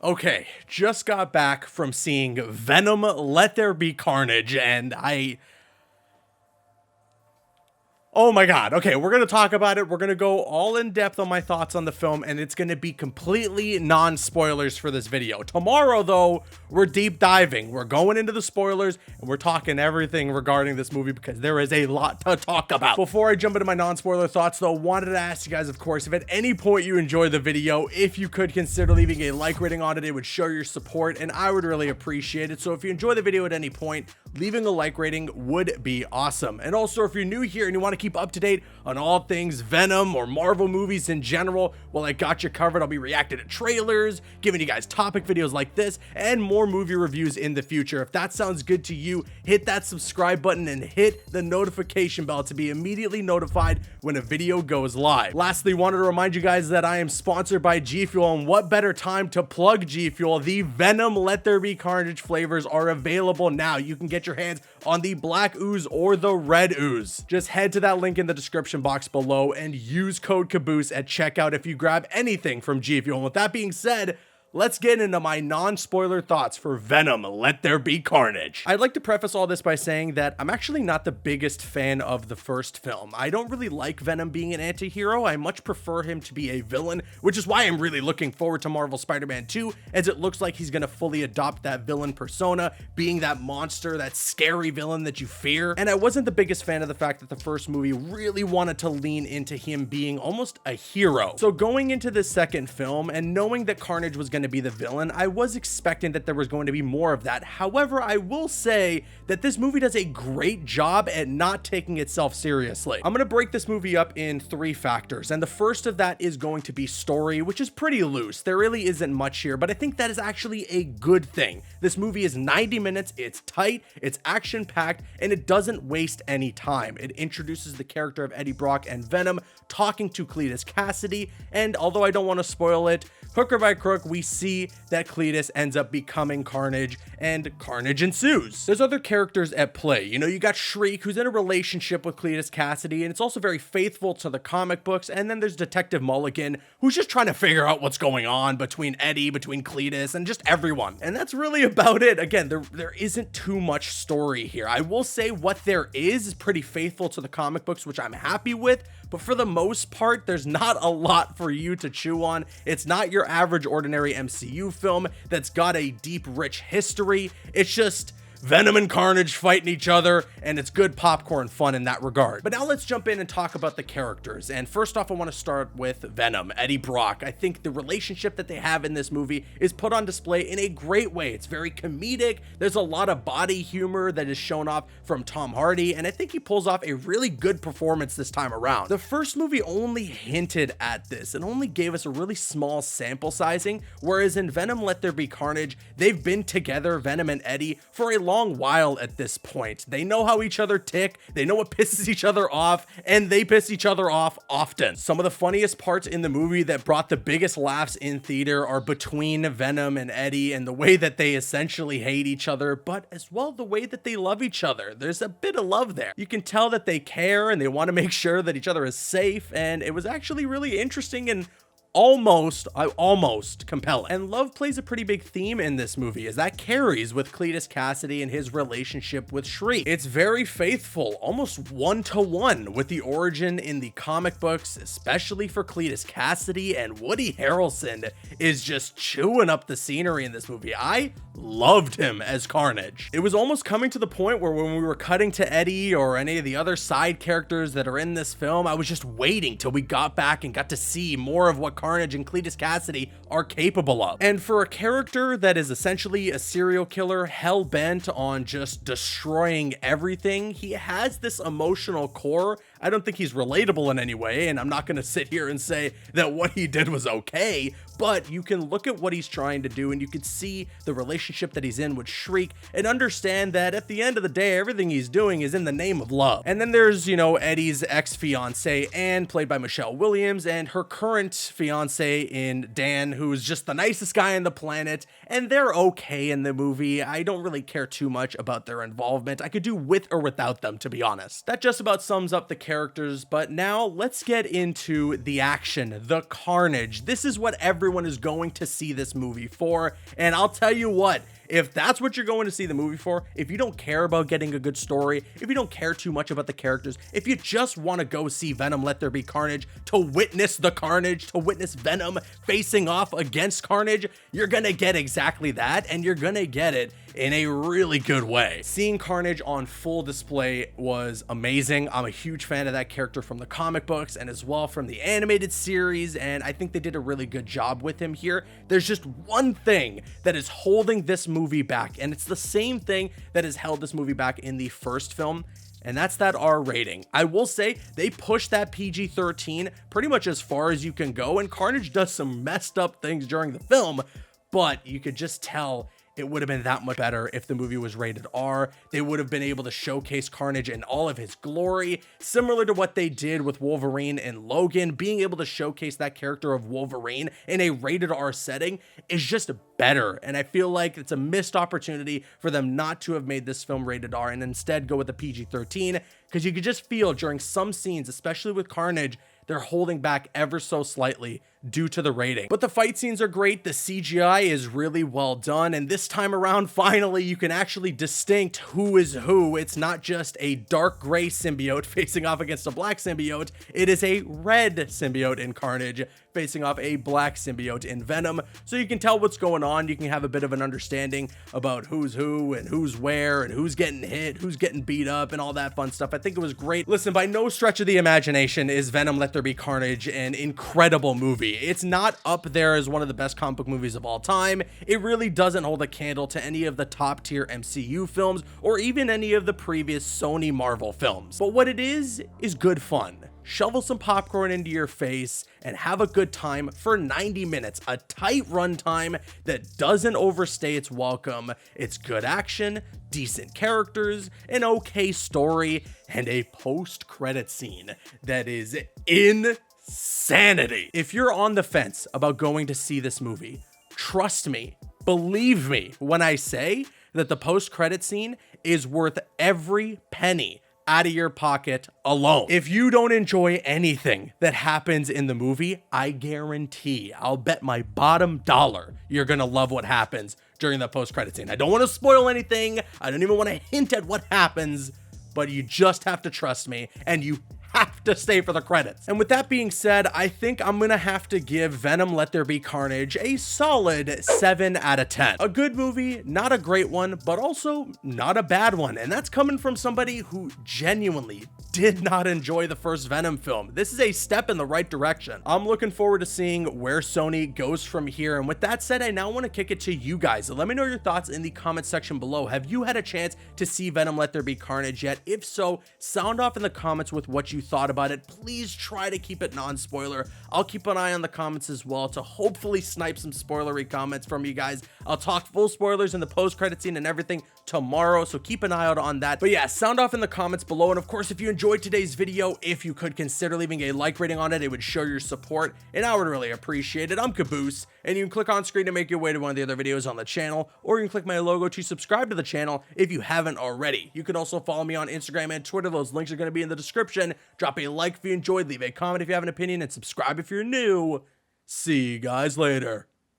Okay, just got back from seeing Venom, Let There Be Carnage, and oh my god. Okay, we're going to talk about it. We're going to go all in depth on my thoughts on the film, and it's going to be completely non-spoilers for this video. Tomorrow, though, we're deep diving. We're going into the spoilers, and we're talking everything regarding this movie because there is a lot to talk about. Before I jump into my non-spoiler thoughts, though, wanted to ask you guys, of course, if at any point you enjoyed the video, if you could consider leaving a like rating on it, it would show your support, and I would really appreciate it. So if you enjoy the video at any point, leaving a like rating would be awesome. And also, if you're new here and you want to keep up to date on all things Venom or Marvel movies in general, well, I got you covered. I'll be reacting to trailers, giving you guys topic videos like this, and more movie reviews in the future. If that sounds good to you, hit that subscribe button and hit the notification bell to be immediately notified when a video goes live. Lastly, wanted to remind you guys that I am sponsored by G Fuel, and what better time to plug G Fuel? The Venom Let There Be Carnage flavors are available now. You can get your hands on the black ooze or the red ooze. Just head to that link in the description box below and use code Caboose at checkout if you grab anything from G Fuel. And with that being said, let's get into my non-spoiler thoughts for Venom, Let There Be Carnage. I'd like to preface all this by saying that I'm actually not the biggest fan of the first film. I don't really like Venom being an anti-hero. I much prefer him to be a villain, which is why I'm really looking forward to Marvel Spider-Man 2, as it looks like he's gonna fully adopt that villain persona, being that monster, that scary villain that you fear. And I wasn't the biggest fan of the fact that the first movie really wanted to lean into him being almost a hero. So going into the second film and knowing that Carnage was gonna be the villain, I was expecting that there was going to be more of that. However, I will say that this movie does a great job at not taking itself seriously. I'm going to break this movie up in 3 factors, and the first of that is going to be story, which is pretty loose. There really isn't much here, but I think that is actually a good thing. This movie is 90 minutes, it's tight, it's action-packed, and it doesn't waste any time. It introduces the character of Eddie Brock and Venom talking to Cletus Kasady, and although I don't want to spoil it, hook or by crook, we see that Cletus ends up becoming Carnage, and carnage ensues. There's other characters at play. You know, you got Shriek, who's in a relationship with Cletus Kasady, and it's also very faithful to the comic books, and then there's Detective Mulligan, who's just trying to figure out what's going on between Eddie, between Cletus, and just everyone. And that's really about it. Again, there isn't too much story here. I will say what there is pretty faithful to the comic books, which I'm happy with, but for the most part, there's not a lot for you to chew on. It's not your average ordinary MCU film that's got a deep, rich history. It's just Venom and Carnage fighting each other, and it's good popcorn fun in that regard. But now let's jump in and talk about the characters. And first off, I want to start with Venom, Eddie Brock. I think the relationship that they have in this movie is put on display in a great way. It's very comedic. There's a lot of body humor that is shown off from Tom Hardy, and I think he pulls off a really good performance this time around. The first movie only hinted at this and only gave us a really small sample sizing, whereas in Venom Let There Be Carnage, they've been together, Venom and Eddie, for a long while at this point. They know how each other tick, they know what pisses each other off, and they piss each other off often. Some of the funniest parts in the movie that brought the biggest laughs in theater are between Venom and Eddie, and the way that they essentially hate each other, but as well the way that they love each other. There's a bit of love there. You can tell that they care and they want to make sure that each other is safe, and it was actually really interesting and almost compelling. And love plays a pretty big theme in this movie, as that carries with Cletus Kasady and his relationship with Shriek. It's very faithful, almost one-to-one with the origin in the comic books, especially for Cletus Kasady, and Woody Harrelson is just chewing up the scenery in this movie. I loved him as Carnage. It was almost coming to the point where when we were cutting to Eddie or any of the other side characters that are in this film, I was just waiting till we got back and got to see more of what Carnage and Cletus Kasady are capable of. And for a character that is essentially a serial killer hell-bent on just destroying everything, he has this emotional core. I don't think he's relatable in any way, and I'm not going to sit here and say that what he did was okay, but you can look at what he's trying to do and you can see the relationship that he's in with Shriek and understand that at the end of the day, everything he's doing is in the name of love. And then there's, you know, Eddie's ex-fiance, Anne, played by Michelle Williams, and her current fiance, fiance in Dan, who's just the nicest guy on the planet, and they're okay in the movie. I don't really care too much about their involvement. I could do with or without them, to be honest. That just about sums up the characters, but now let's get into the action, the carnage. This is what everyone is going to see this movie for, and I'll tell you what, if that's what you're going to see the movie for, if you don't care about getting a good story, if you don't care too much about the characters, if you just want to go see Venom Let There Be Carnage, to witness the carnage, to witness Venom facing off against Carnage, you're gonna get exactly that, and you're gonna get it in a really good way. Seeing Carnage on full display was amazing. I'm a huge fan of that character from the comic books and as well from the animated series, and I think they did a really good job with him here. There's just one thing that is holding this movie back, and it's the same thing that has held this movie back in the first film, and that's that R rating. I will say they pushed that PG-13 pretty much as far as you can go, and Carnage does some messed up things during the film, but you could just tell it would have been that much better if the movie was rated R. They would have been able to showcase Carnage in all of his glory, similar to what they did with Wolverine and Logan. Being able to showcase that character of Wolverine in a rated R setting is just better, and I feel like it's a missed opportunity for them not to have made this film rated R and instead go with a PG-13, because you could just feel during some scenes, especially with Carnage, they're holding back ever so slightly due to the rating. But the fight scenes are great, the CGI is really well done, and this time around, finally, you can actually distinct who is who. It's not just a dark gray symbiote facing off against a black symbiote, it is a red symbiote in Carnage facing off a black symbiote in Venom, so you can tell what's going on. You can have a bit of an understanding about who's who and who's where and who's getting hit, who's getting beat up, and all that fun stuff. I think it was great. Listen, by no stretch of the imagination is Venom Let There Be Carnage an incredible movie. It's not up there as one of the best comic book movies of all time. It really doesn't hold a candle to any of the top tier MCU films or even any of the previous Sony Marvel films. But what it is good fun. Shovel some popcorn into your face and have a good time for 90 minutes, a tight runtime that doesn't overstay its welcome. It's good action, decent characters, an okay story, and a post-credit scene that is insanity. If you're on the fence about going to see this movie, trust me, believe me when I say that the post-credit scene is worth every penny out of your pocket alone. If you don't enjoy anything that happens in the movie, I guarantee, I'll bet my bottom dollar, you're gonna love what happens during the post-credit scene. I don't want to spoil anything. I don't even want to hint at what happens, but you just have to trust me, and you have to stay for the credits. And with that being said, I think I'm gonna have to give Venom Let There Be Carnage a solid 7 out of 10. A good movie, not a great one, but also not a bad one. And that's coming from somebody who genuinely did not enjoy the first Venom film. This is a step in the right direction. I'm looking forward to seeing where Sony goes from here. And with that said, I now want to kick it to you guys. Let me know your thoughts in the comment section below. Have you had a chance to see Venom Let There Be Carnage yet? If so, sound off in the comments with what you thought about it. Please try to keep it non-spoiler. I'll keep an eye on the comments as well to hopefully snipe some spoilery comments from you guys. I'll talk full spoilers in the post-credit scene and everything tomorrow, so keep an eye out on that. But yeah, sound off in the comments below, and of course, if you enjoyed today's video, if you could consider leaving a like rating on it, it would show your support, and I would really appreciate it. I'm Caboose, and you can click on screen to make your way to one of the other videos on the channel, or you can click my logo to subscribe to the channel if you haven't already. You can also follow me on Instagram and Twitter. Those links are going to be in the description. Drop a like if you enjoyed, leave a comment if you have an opinion, and subscribe if you're new. See you guys later.